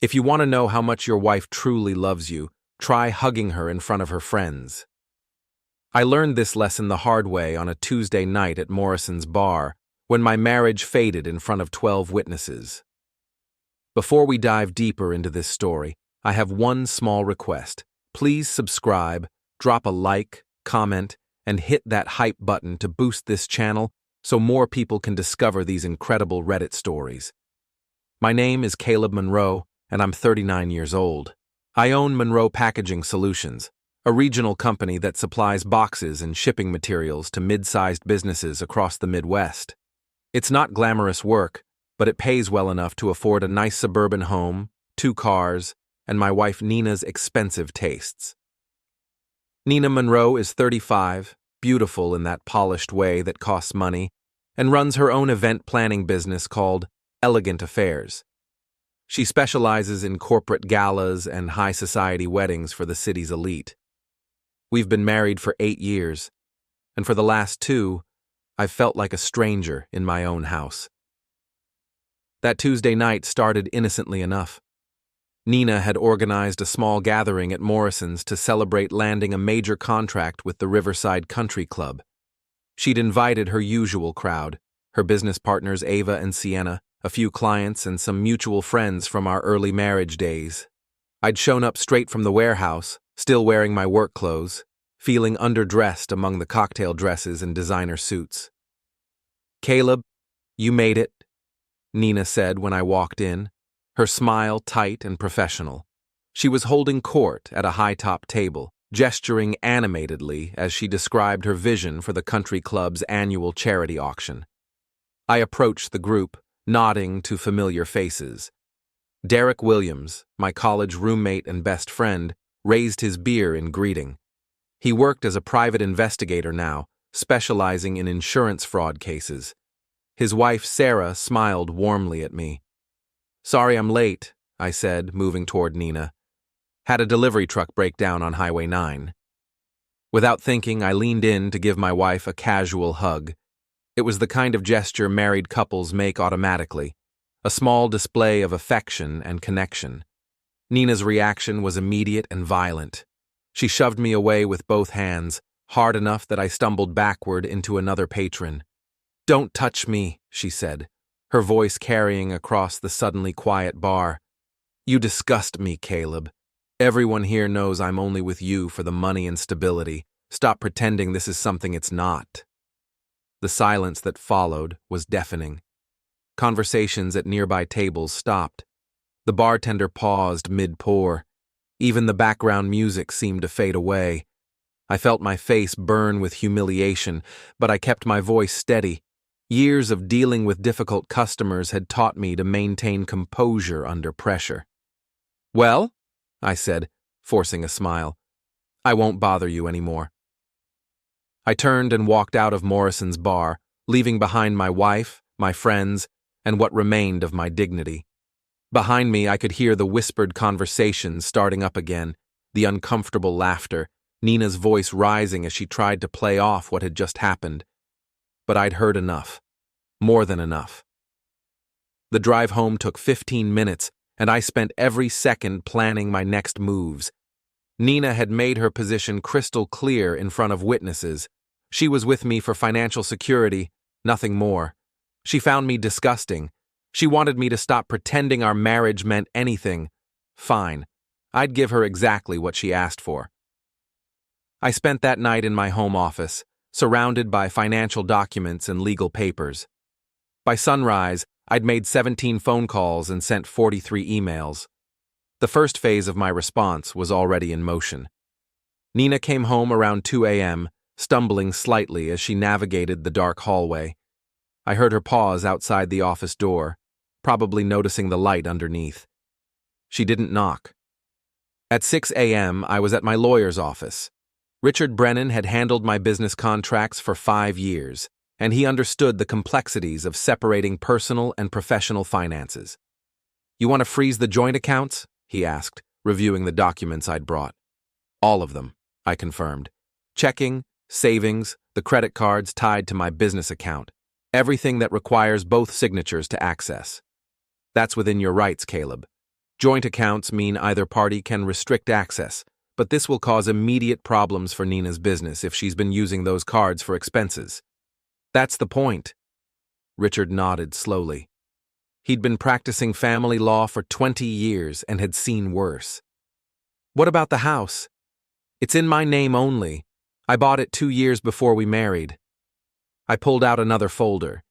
If you want to know how much your wife truly loves you, try hugging her in front of her friends. I learned this lesson the hard way on a Tuesday night at Morrison's bar, when my marriage faded in front of 12 witnesses. Before we dive deeper into this story, I have one small request. Please subscribe, drop a like, comment, and hit that hype button to boost this channel so more people can discover these incredible Reddit stories. My name is Caleb Monroe, and I'm 39 years old. I own Monroe Packaging Solutions, a regional company that supplies boxes and shipping materials to mid-sized businesses across the Midwest. It's not glamorous work, but it pays well enough to afford a nice suburban home, 2 cars, and my wife Nina's expensive tastes. Nina Monroe is 35, beautiful in that polished way that costs money, and runs her own event planning business called Elegant Affairs. She specializes in corporate galas and high society weddings for the city's elite. We've been married for 8 years, and for the last 2, I've felt like a stranger in my own house. That Tuesday night started innocently enough. Nina had organized a small gathering at Morrison's to celebrate landing a major contract with the Riverside Country Club. She'd invited her usual crowd, her business partners Ava and Sienna, a few clients, and some mutual friends from our early marriage days. I'd shown up straight from the warehouse, still wearing my work clothes, feeling underdressed among the cocktail dresses and designer suits. "Caleb, you made it," Nina said when I walked in, her smile tight and professional. She was holding court at a high-top table, gesturing animatedly as she described her vision for the country club's annual charity auction. I approached the group, nodding to familiar faces. Derek Williams, my college roommate and best friend, raised his beer in greeting. He worked as a private investigator now, specializing in insurance fraud cases. His wife, Sarah, smiled warmly at me. "Sorry I'm late," I said, moving toward Nina. "Had a delivery truck break down on Highway 9. Without thinking, I leaned in to give my wife a casual hug. It was the kind of gesture married couples make automatically, a small display of affection and connection. Nina's reaction was immediate and violent. She shoved me away with both hands, hard enough that I stumbled backward into another patron. "Don't touch me," she said, her voice carrying across the suddenly quiet bar. "You disgust me, Caleb. Everyone here knows I'm only with you for the money and stability. Stop pretending this is something it's not." The silence that followed was deafening. Conversations at nearby tables stopped. The bartender paused mid-pour. Even the background music seemed to fade away. I felt my face burn with humiliation, but I kept my voice steady. Years of dealing with difficult customers had taught me to maintain composure under pressure. "Well," I said, forcing a smile, "I won't bother you anymore." I turned and walked out of Morrison's bar, leaving behind my wife, my friends, and what remained of my dignity. Behind me, I could hear the whispered conversations starting up again, the uncomfortable laughter, Nina's voice rising as she tried to play off what had just happened. But I'd heard enough. More than enough. The drive home took 15 minutes, and I spent every second planning my next moves. Nina had made her position crystal clear in front of witnesses. She was with me for financial security, nothing more. She found me disgusting. She wanted me to stop pretending our marriage meant anything. Fine. I'd give her exactly what she asked for. I spent that night in my home office, surrounded by financial documents and legal papers. By sunrise, I'd made 17 phone calls and sent 43 emails. The first phase of my response was already in motion. Nina came home around 2 a.m., stumbling slightly as she navigated the dark hallway. I heard her pause outside the office door, probably noticing the light underneath. She didn't knock. At 6 a.m., I was at my lawyer's office. Richard Brennan had handled my business contracts for 5 years, and he understood the complexities of separating personal and professional finances. "You want to freeze the joint accounts?" he asked, reviewing the documents I'd brought. "All of them," I confirmed. "Checking, savings, the credit cards tied to my business account. Everything that requires both signatures to access." "That's within your rights, Caleb. Joint accounts mean either party can restrict access, but this will cause immediate problems for Nina's business if she's been using those cards for expenses. That's the point. Richard nodded slowly. He'd been practicing family law for 20 years and had seen worse. What about the house? It's in my name only. I bought it 2 years before we married. I pulled out another folder.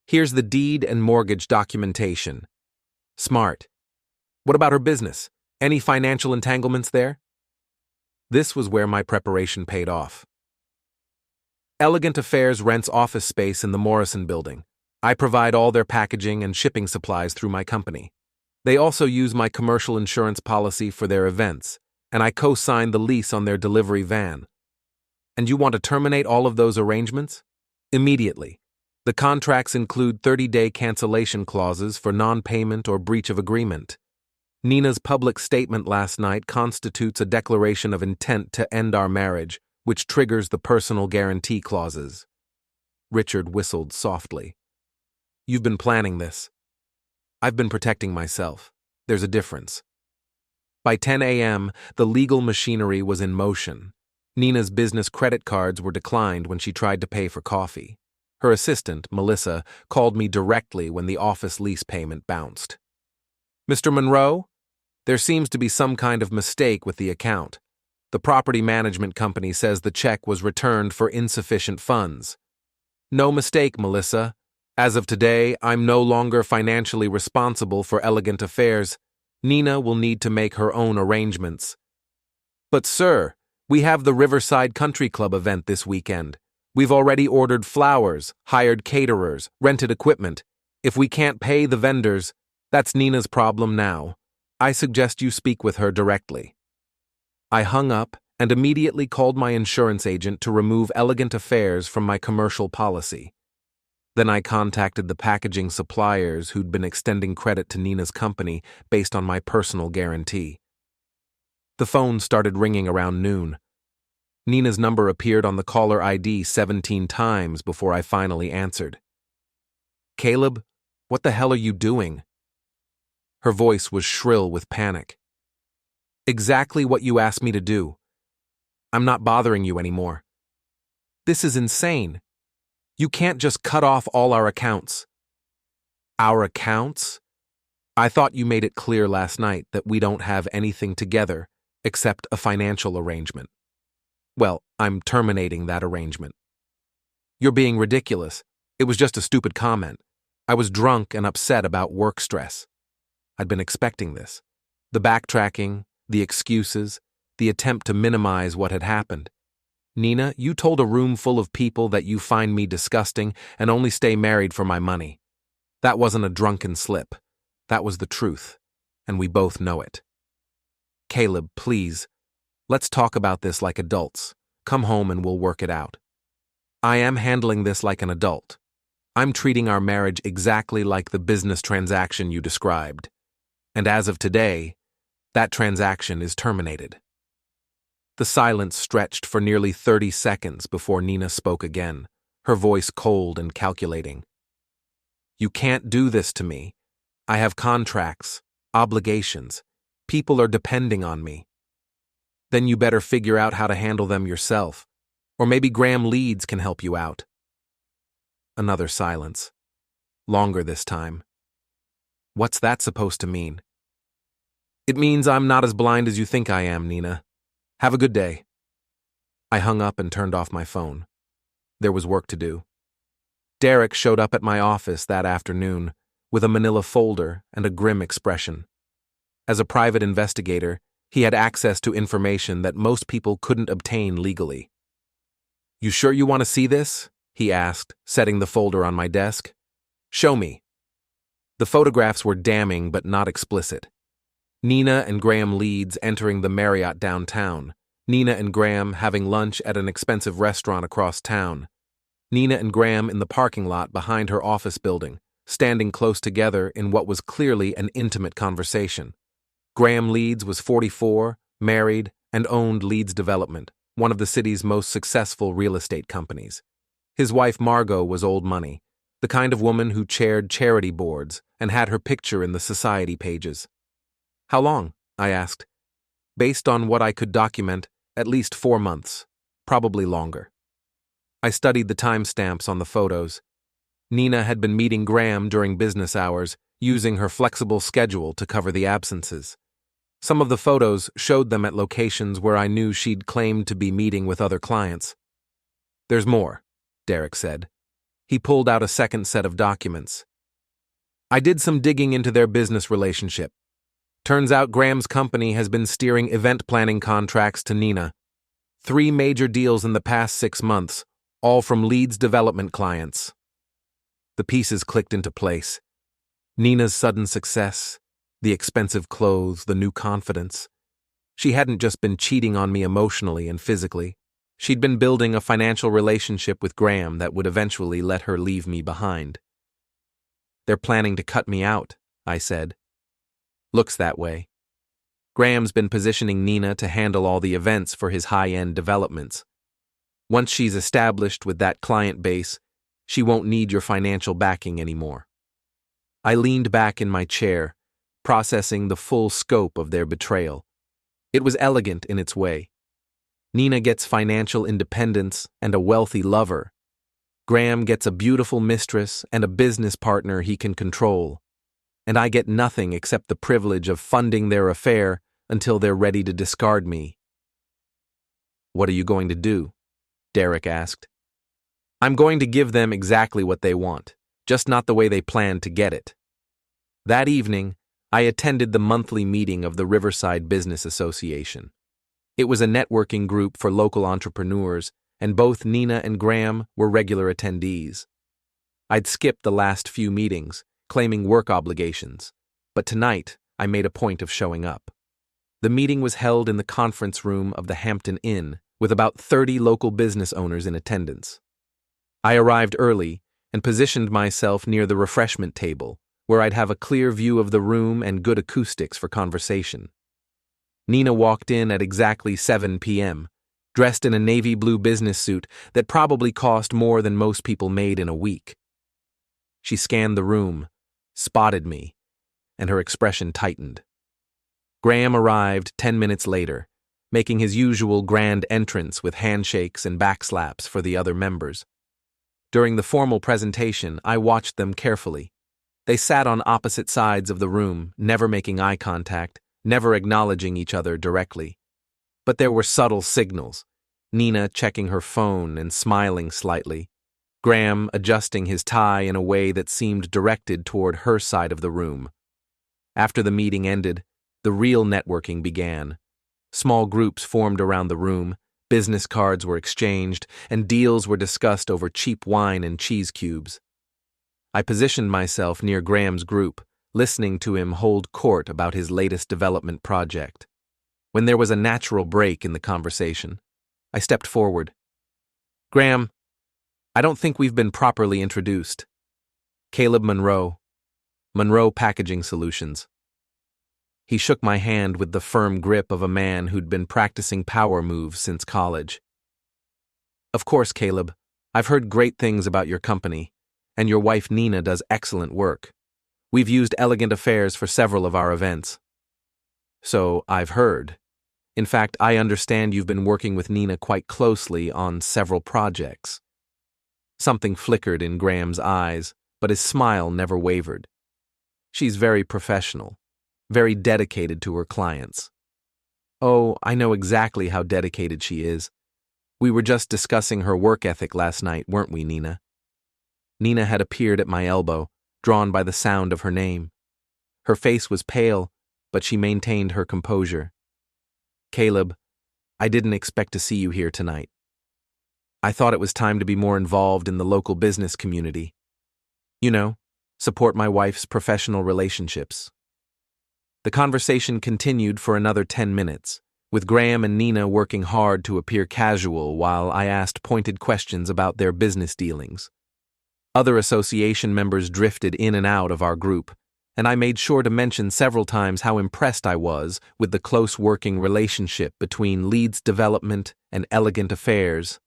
Here's the deed and mortgage documentation. Smart. What about her business? Any financial entanglements there? This was where my preparation paid off. Elegant Affairs rents office space in the Morrison building. I provide all their packaging and shipping supplies through my company. They also use my commercial insurance policy for their events, and I co-sign the lease on their delivery van. And you want to terminate all of those arrangements? Immediately. The contracts include 30-day cancellation clauses for non-payment or breach of agreement. Nina's public statement last night constitutes a declaration of intent to end our marriage, which triggers the personal guarantee clauses. Richard whistled softly. You've been planning this. I've been protecting myself. There's a difference. By 10 a.m., the legal machinery was in motion. Nina's business credit cards were declined when she tried to pay for coffee. Her assistant, Melissa, called me directly when the office lease payment bounced. Mr. Monroe, there seems to be some kind of mistake with the account. The property management company says the check was returned for insufficient funds. No mistake, Melissa. As of today, I'm no longer financially responsible for Elegant Affairs. Nina will need to make her own arrangements. But sir, we have the Riverside Country Club event this weekend. We've already ordered flowers, hired caterers, rented equipment. If we can't pay the vendors, that's Nina's problem now. I suggest you speak with her directly. I hung up and immediately called my insurance agent to remove Elegant Affairs from my commercial policy. Then I contacted the packaging suppliers who'd been extending credit to Nina's company based on my personal guarantee. The phone started ringing around noon. Nina's number appeared on the caller ID 17 times before I finally answered. Caleb, what the hell are you doing? Her voice was shrill with panic. Exactly what you asked me to do. I'm not bothering you anymore. This is insane. You can't just cut off all our accounts. Our accounts? I thought you made it clear last night that we don't have anything together except a financial arrangement. Well, I'm terminating that arrangement. You're being ridiculous. It was just a stupid comment. I was drunk and upset about work stress. I'd been expecting this. The backtracking, the excuses, the attempt to minimize what had happened. Nina, you told a room full of people that you find me disgusting and only stay married for my money. That wasn't a drunken slip. That was the truth, and we both know it. Caleb, please, let's talk about this like adults. Come home and we'll work it out. I am handling this like an adult. I'm treating our marriage exactly like the business transaction you described. And as of today, that transaction is terminated. The silence stretched for nearly 30 seconds before Nina spoke again, her voice cold and calculating. You can't do this to me. I have contracts, obligations. People are depending on me. Then you better figure out how to handle them yourself. Or maybe Graham Leeds can help you out. Another silence. Longer this time. What's that supposed to mean? It means I'm not as blind as you think I am, Nina. Have a good day. I hung up and turned off my phone. There was work to do. Derek showed up at my office that afternoon with a manila folder and a grim expression. As a private investigator, he had access to information that most people couldn't obtain legally. You sure you want to see this? He asked, setting the folder on my desk. Show me. The photographs were damning but not explicit. Nina and Graham Leeds entering the Marriott downtown. Nina and Graham having lunch at an expensive restaurant across town. Nina and Graham in the parking lot behind her office building, standing close together in what was clearly an intimate conversation. Graham Leeds was 44, married, and owned Leeds Development, one of the city's most successful real estate companies. His wife Margot was old money, the kind of woman who chaired charity boards and had her picture in the society pages. How long? I asked. Based on what I could document, at least 4 months, probably longer. I studied the timestamps on the photos. Nina had been meeting Graham during business hours, using her flexible schedule to cover the absences. Some of the photos showed them at locations where I knew she'd claimed to be meeting with other clients. There's more, Derek said. He pulled out a second set of documents. I did some digging into their business relationship. Turns out Graham's company has been steering event planning contracts to Nina. 3 major deals in the past 6 months, all from Leeds development clients. The pieces clicked into place. Nina's sudden success, the expensive clothes, the new confidence. She hadn't just been cheating on me emotionally and physically. She'd been building a financial relationship with Graham that would eventually let her leave me behind. They're planning to cut me out, I said. Looks that way. Graham's been positioning Nina to handle all the events for his high-end developments. Once she's established with that client base, she won't need your financial backing anymore. I leaned back in my chair, processing the full scope of their betrayal. It was elegant in its way. Nina gets financial independence and a wealthy lover. Graham gets a beautiful mistress and a business partner he can control. And I get nothing except the privilege of funding their affair until they're ready to discard me. What are you going to do? Derek asked. I'm going to give them exactly what they want, just not the way they planned to get it. That evening, I attended the monthly meeting of the Riverside Business Association. It was a networking group for local entrepreneurs, and both Nina and Graham were regular attendees. I'd skipped the last few meetings, claiming work obligations, but tonight I made a point of showing up. The meeting was held in the conference room of the Hampton Inn, with about 30 local business owners in attendance. I arrived early and positioned myself near the refreshment table, where I'd have a clear view of the room and good acoustics for conversation. Nina walked in at exactly 7 p.m., dressed in a navy blue business suit that probably cost more than most people made in a week. She scanned the room, spotted me, and her expression tightened. Graham arrived 10 minutes later, making his usual grand entrance with handshakes and backslaps for the other members. During the formal presentation, I watched them carefully. They sat on opposite sides of the room, never making eye contact, never acknowledging each other directly. But there were subtle signals, Nina checking her phone and smiling slightly, Graham adjusting his tie in a way that seemed directed toward her side of the room. After the meeting ended, the real networking began. Small groups formed around the room, business cards were exchanged, and deals were discussed over cheap wine and cheese cubes. I positioned myself near Graham's group, listening to him hold court about his latest development project. When there was a natural break in the conversation, I stepped forward. Graham, I don't think we've been properly introduced. Caleb Monroe, Monroe Packaging Solutions. He shook my hand with the firm grip of a man who'd been practicing power moves since college. Of course, Caleb, I've heard great things about your company, and your wife Nina does excellent work. We've used Elegant Affairs for several of our events. So, I've heard. In fact, I understand you've been working with Nina quite closely on several projects. Something flickered in Graham's eyes, but his smile never wavered. She's very professional, very dedicated to her clients. Oh, I know exactly how dedicated she is. We were just discussing her work ethic last night, weren't we, Nina? Nina had appeared at my elbow, drawn by the sound of her name. Her face was pale, but she maintained her composure. Caleb, I didn't expect to see you here tonight. I thought it was time to be more involved in the local business community. You know, support my wife's professional relationships. The conversation continued for another 10 minutes, with Graham and Nina working hard to appear casual while I asked pointed questions about their business dealings. Other association members drifted in and out of our group, and I made sure to mention several times how impressed I was with the close working relationship between Leeds Development and Elegant Affairs.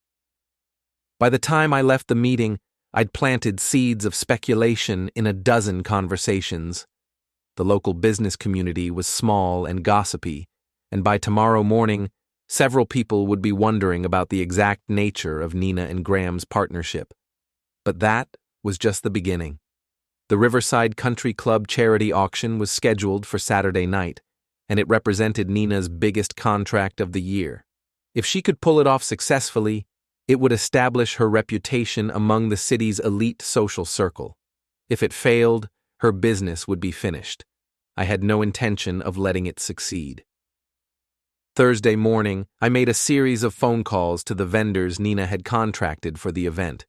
By the time I left the meeting, I'd planted seeds of speculation in a dozen conversations. The local business community was small and gossipy, and by tomorrow morning, several people would be wondering about the exact nature of Nina and Graham's partnership. But that was just the beginning. The Riverside Country Club charity auction was scheduled for Saturday night, and it represented Nina's biggest contract of the year. If she could pull it off successfully, it would establish her reputation among the city's elite social circle. If it failed, her business would be finished. I had no intention of letting it succeed. Thursday morning, I made a series of phone calls to the vendors Nina had contracted for the event.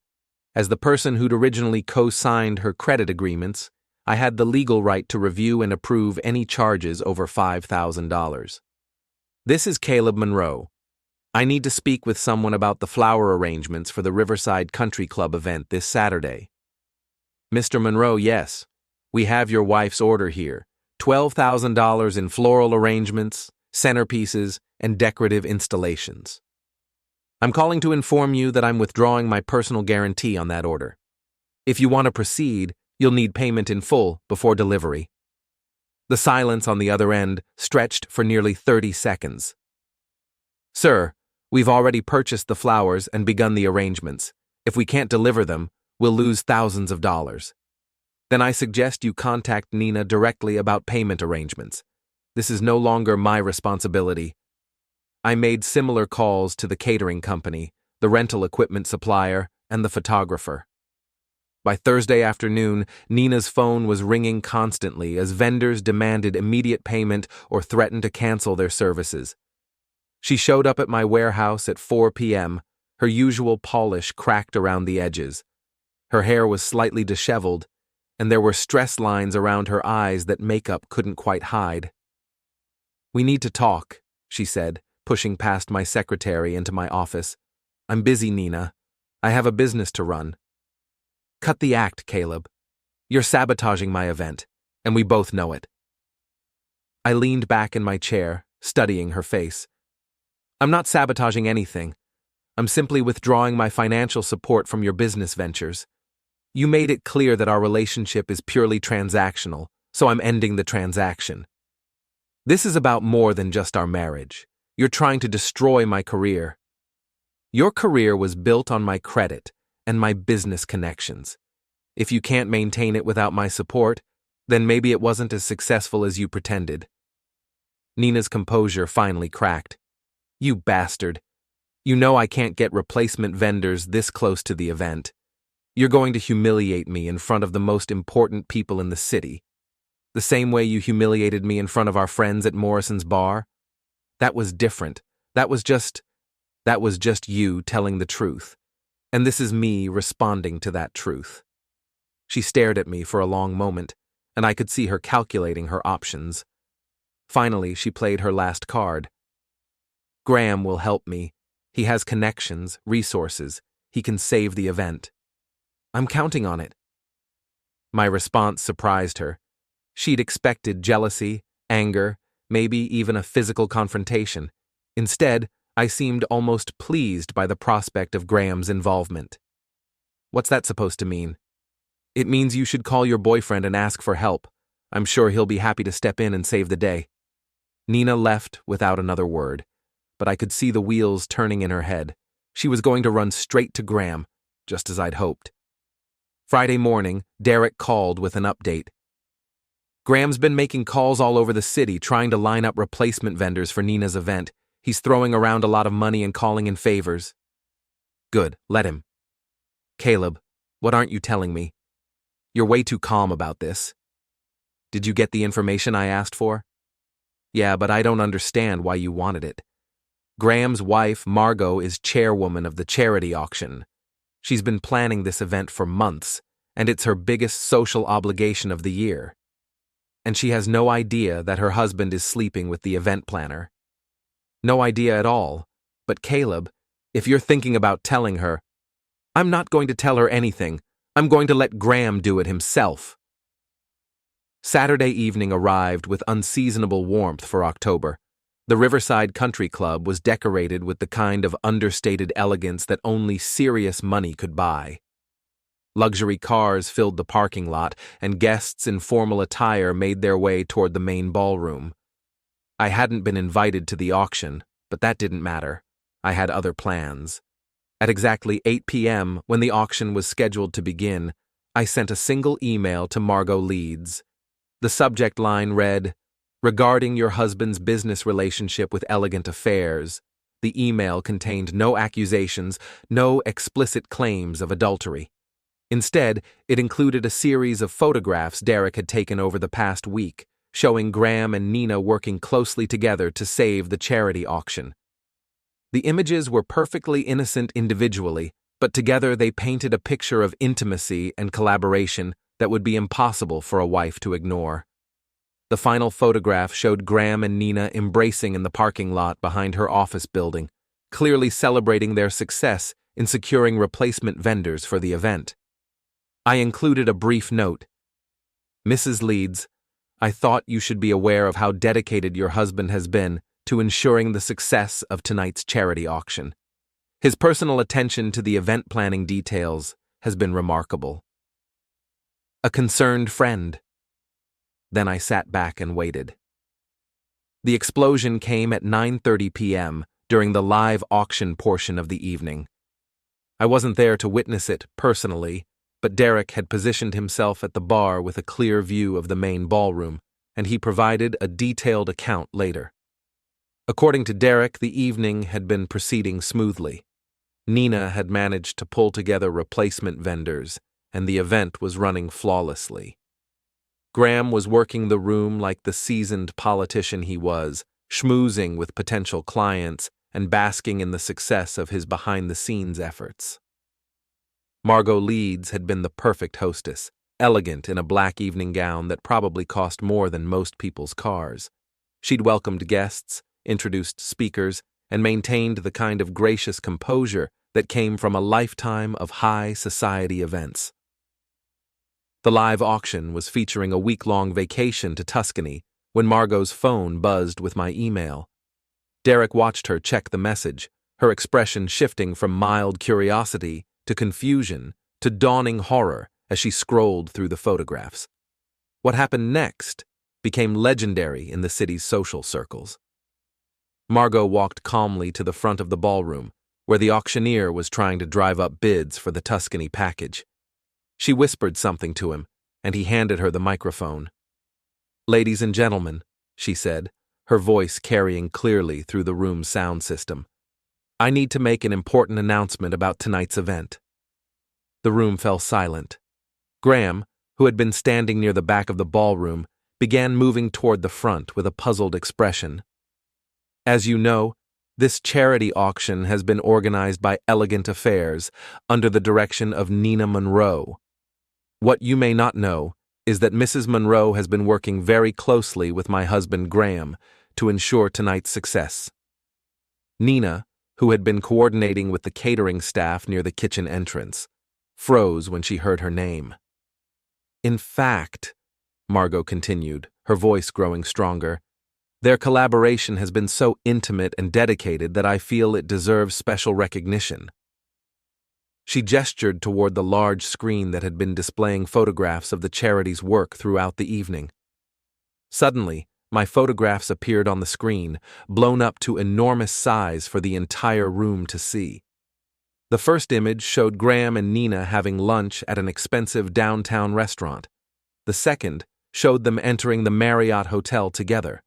As the person who'd originally co-signed her credit agreements, I had the legal right to review and approve any charges over $5,000. This is Caleb Monroe. I need to speak with someone about the flower arrangements for the Riverside Country Club event this Saturday. Mr. Monroe, yes. We have your wife's order here. $12,000 in floral arrangements, centerpieces, and decorative installations. I'm calling to inform you that I'm withdrawing my personal guarantee on that order. If you want to proceed, you'll need payment in full before delivery. The silence on the other end stretched for nearly 30 seconds. Sir, we've already purchased the flowers and begun the arrangements. If we can't deliver them, we'll lose thousands of dollars. Then I suggest you contact Nina directly about payment arrangements. This is no longer my responsibility. I made similar calls to the catering company, the rental equipment supplier, and the photographer. By Thursday afternoon, Nina's phone was ringing constantly as vendors demanded immediate payment or threatened to cancel their services. She showed up at my warehouse at 4 p.m., her usual polish cracked around the edges. Her hair was slightly disheveled, and there were stress lines around her eyes that makeup couldn't quite hide. "We need to talk," she said, pushing past my secretary into my office. "I'm busy, Nina. I have a business to run." "Cut the act, Caleb. You're sabotaging my event, and we both know it." I leaned back in my chair, studying her face. "I'm not sabotaging anything. I'm simply withdrawing my financial support from your business ventures. You made it clear that our relationship is purely transactional, so I'm ending the transaction. This is about more than just our marriage. You're trying to destroy my career. Your career was built on my credit and my business connections. If you can't maintain it without my support, then maybe it wasn't as successful as you pretended." Nina's composure finally cracked. "You bastard. You know I can't get replacement vendors this close to the event. You're going to humiliate me in front of the most important people in the city. The same way you humiliated me in front of our friends at Morrison's bar. That was different. That was just you telling the truth. And this is me responding to that truth." She stared at me for a long moment, and I could see her calculating her options. Finally, she played her last card. "Graham will help me. He has connections, resources. He can save the event. I'm counting on it." My response surprised her. She'd expected jealousy, anger, maybe even a physical confrontation. Instead, I seemed almost pleased by the prospect of Graham's involvement. "What's that supposed to mean?" "It means you should call your boyfriend and ask for help. I'm sure he'll be happy to step in and save the day." Nina left without another word, but I could see the wheels turning in her head. She was going to run straight to Graham, just as I'd hoped. Friday morning, Derek called with an update. "Graham's been making calls all over the city trying to line up replacement vendors for Nina's event. He's throwing around a lot of money and calling in favors." "Good, let him." "Caleb, what aren't you telling me? You're way too calm about this." "Did you get the information I asked for?" "Yeah, but I don't understand why you wanted it. Graham's wife, Margot, is chairwoman of the charity auction. She's been planning this event for months, and it's her biggest social obligation of the year. And she has no idea that her husband is sleeping with the event planner. No idea at all. But Caleb, if you're thinking about telling her—" "I'm not going to tell her anything. I'm going to let Graham do it himself." Saturday evening arrived with unseasonable warmth for October. The Riverside Country Club was decorated with the kind of understated elegance that only serious money could buy. Luxury cars filled the parking lot, and guests in formal attire made their way toward the main ballroom. I hadn't been invited to the auction, but that didn't matter. I had other plans. At exactly 8 p.m., when the auction was scheduled to begin, I sent a single email to Margot Leeds. The subject line read, "Regarding your husband's business relationship with Elegant Affairs." The email contained no accusations, no explicit claims of adultery. Instead, it included a series of photographs Derek had taken over the past week, showing Graham and Nina working closely together to save the charity auction. The images were perfectly innocent individually, but together they painted a picture of intimacy and collaboration that would be impossible for a wife to ignore. The final photograph showed Graham and Nina embracing in the parking lot behind her office building, clearly celebrating their success in securing replacement vendors for the event. I included a brief note. "Mrs. Leeds, I thought you should be aware of how dedicated your husband has been to ensuring the success of tonight's charity auction. His personal attention to the event planning details has been remarkable. A concerned friend." Then I sat back and waited. The explosion came at 9:30 p.m. during the live auction portion of the evening. I wasn't there to witness it personally, but Derek had positioned himself at the bar with a clear view of the main ballroom, and he provided a detailed account later. According to Derek, the evening had been proceeding smoothly. Nina had managed to pull together replacement vendors, and the event was running flawlessly. Graham was working the room like the seasoned politician he was, schmoozing with potential clients and basking in the success of his behind-the-scenes efforts. Margot Leeds had been the perfect hostess, elegant in a black evening gown that probably cost more than most people's cars. She'd welcomed guests, introduced speakers, and maintained the kind of gracious composure that came from a lifetime of high society events. The live auction was featuring a week-long vacation to Tuscany when Margot's phone buzzed with my email. Derek watched her check the message, her expression shifting from mild curiosity to confusion to dawning horror as she scrolled through the photographs. What happened next became legendary in the city's social circles. Margot walked calmly to the front of the ballroom, where the auctioneer was trying to drive up bids for the Tuscany package. She whispered something to him, and he handed her the microphone. "Ladies and gentlemen," she said, her voice carrying clearly through the room's sound system, "I need to make an important announcement about tonight's event." The room fell silent. Graham, who had been standing near the back of the ballroom, began moving toward the front with a puzzled expression. "As you know, this charity auction has been organized by Elegant Affairs under the direction of Nina Monroe. What you may not know is that Mrs. Monroe has been working very closely with my husband Graham to ensure tonight's success." Nina, who had been coordinating with the catering staff near the kitchen entrance, froze when she heard her name. "In fact," Margot continued, her voice growing stronger, "their collaboration has been so intimate and dedicated that I feel it deserves special recognition." She gestured toward the large screen that had been displaying photographs of the charity's work throughout the evening. Suddenly, my photographs appeared on the screen, blown up to enormous size for the entire room to see. The first image showed Graham and Nina having lunch at an expensive downtown restaurant. The second showed them entering the Marriott Hotel together.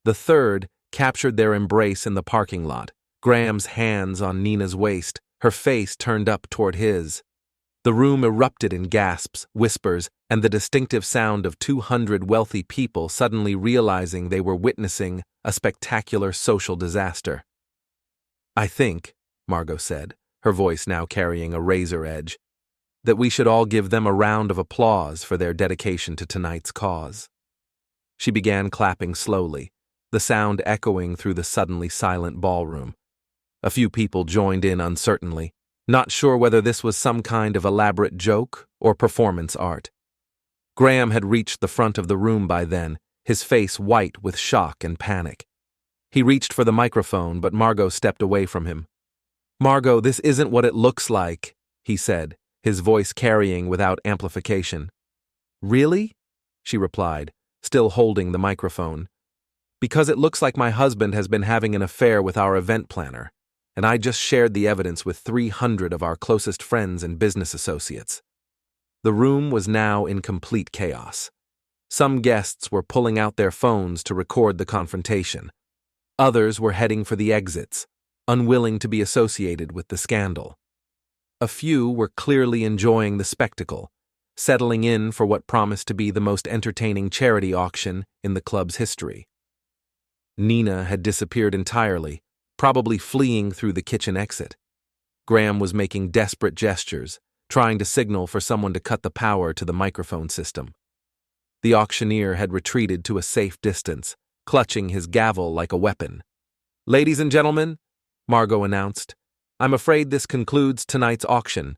The third captured their embrace in the parking lot, Graham's hands on Nina's waist, her face turned up toward his. The room erupted in gasps, whispers, and the distinctive sound of 200 wealthy people suddenly realizing they were witnessing a spectacular social disaster. "I think," Margot said, her voice now carrying a razor edge, "that we should all give them a round of applause for their dedication to tonight's cause." She began clapping slowly, the sound echoing through the suddenly silent ballroom. A few people joined in uncertainly, not sure whether this was some kind of elaborate joke or performance art. Graham had reached the front of the room by then, his face white with shock and panic. He reached for the microphone, but Margot stepped away from him. "Margot, this isn't what it looks like," he said, his voice carrying without amplification. "Really?" she replied, still holding the microphone. "Because it looks like my husband has been having an affair with our event planner, and I just shared the evidence with 300 of our closest friends and business associates." The room was now in complete chaos. Some guests were pulling out their phones to record the confrontation. Others were heading for the exits, unwilling to be associated with the scandal. A few were clearly enjoying the spectacle, settling in for what promised to be the most entertaining charity auction in the club's history. Nina had disappeared entirely, probably fleeing through the kitchen exit. Graham was making desperate gestures, trying to signal for someone to cut the power to the microphone system. The auctioneer had retreated to a safe distance, clutching his gavel like a weapon. "Ladies and gentlemen," Margot announced, "I'm afraid this concludes tonight's auction.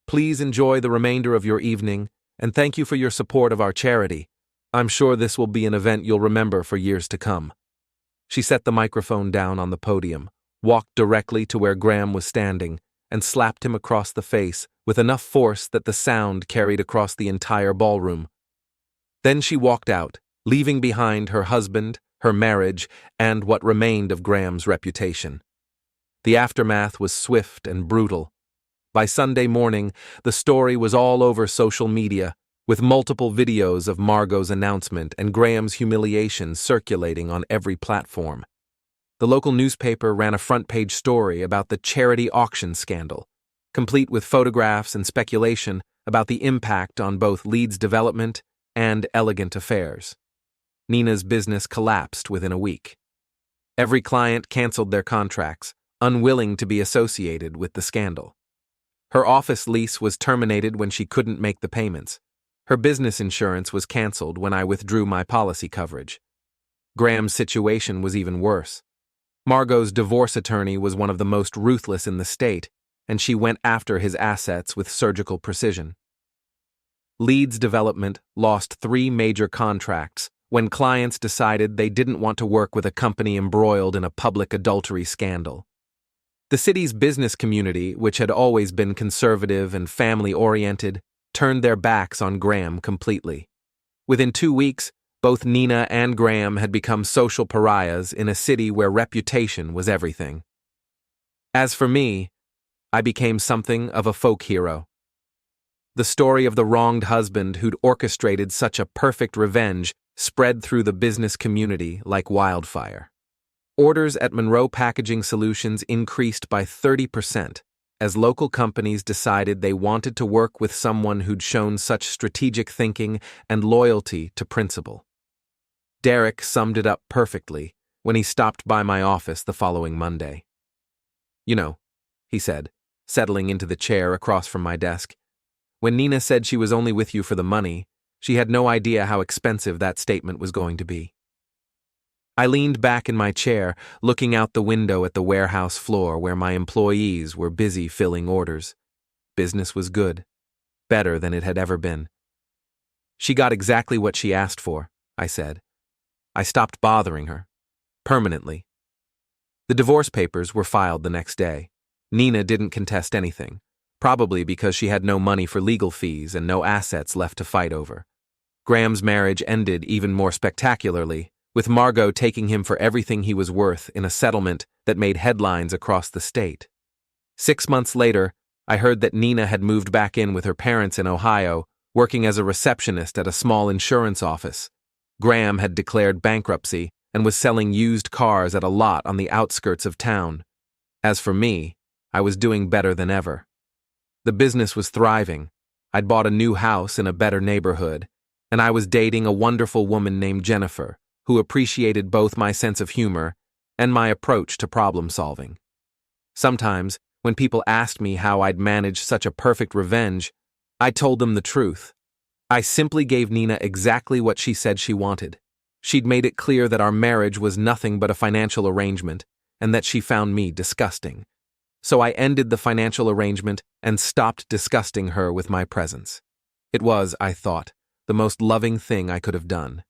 Please enjoy the remainder of your evening, and thank you for your support of our charity. I'm sure this will be an event you'll remember for years to come." She set the microphone down on the podium, walked directly to where Graham was standing, and slapped him across the face with enough force that the sound carried across the entire ballroom. Then she walked out, leaving behind her husband, her marriage, and what remained of Graham's reputation. The aftermath was swift and brutal. By Sunday morning, the story was all over social media, with multiple videos of Margot's announcement and Graham's humiliation circulating on every platform. The local newspaper ran a front-page story about the charity auction scandal, complete with photographs and speculation about the impact on both Leeds' development and elegant affairs. Nina's business collapsed within a week. Every client canceled their contracts, unwilling to be associated with the scandal. Her office lease was terminated when she couldn't make the payments. Her business insurance was canceled when I withdrew my policy coverage. Graham's situation was even worse. Margot's divorce attorney was one of the most ruthless in the state, and she went after his assets with surgical precision. Leeds Development lost 3 major contracts when clients decided they didn't want to work with a company embroiled in a public adultery scandal. The city's business community, which had always been conservative and family-oriented, turned their backs on Graham completely. Within 2 weeks, both Nina and Graham had become social pariahs in a city where reputation was everything. As for me, I became something of a folk hero. The story of the wronged husband who'd orchestrated such a perfect revenge spread through the business community like wildfire. Orders at Monroe Packaging Solutions increased by 30% as local companies decided they wanted to work with someone who'd shown such strategic thinking and loyalty to principle. Derek summed it up perfectly when he stopped by my office the following Monday. "You know," he said, settling into the chair across from my desk, "when Nina said she was only with you for the money, she had no idea how expensive that statement was going to be." I leaned back in my chair, looking out the window at the warehouse floor where my employees were busy filling orders. Business was good, better than it had ever been. "She got exactly what she asked for," I said. I stopped bothering her, permanently. The divorce papers were filed the next day. Nina didn't contest anything, probably because she had no money for legal fees and no assets left to fight over. Graham's marriage ended even more spectacularly, with Margot taking him for everything he was worth in a settlement that made headlines across the state. 6 months later, I heard that Nina had moved back in with her parents in Ohio, working as a receptionist at a small insurance office. Graham had declared bankruptcy and was selling used cars at a lot on the outskirts of town. As for me, I was doing better than ever. The business was thriving. I'd bought a new house in a better neighborhood, and I was dating a wonderful woman named Jennifer, who appreciated both my sense of humor and my approach to problem solving. Sometimes, when people asked me how I'd managed such a perfect revenge, I told them the truth. I simply gave Nina exactly what she said she wanted. She'd made it clear that our marriage was nothing but a financial arrangement, and that she found me disgusting. So I ended the financial arrangement and stopped disgusting her with my presence. It was, I thought, the most loving thing I could have done.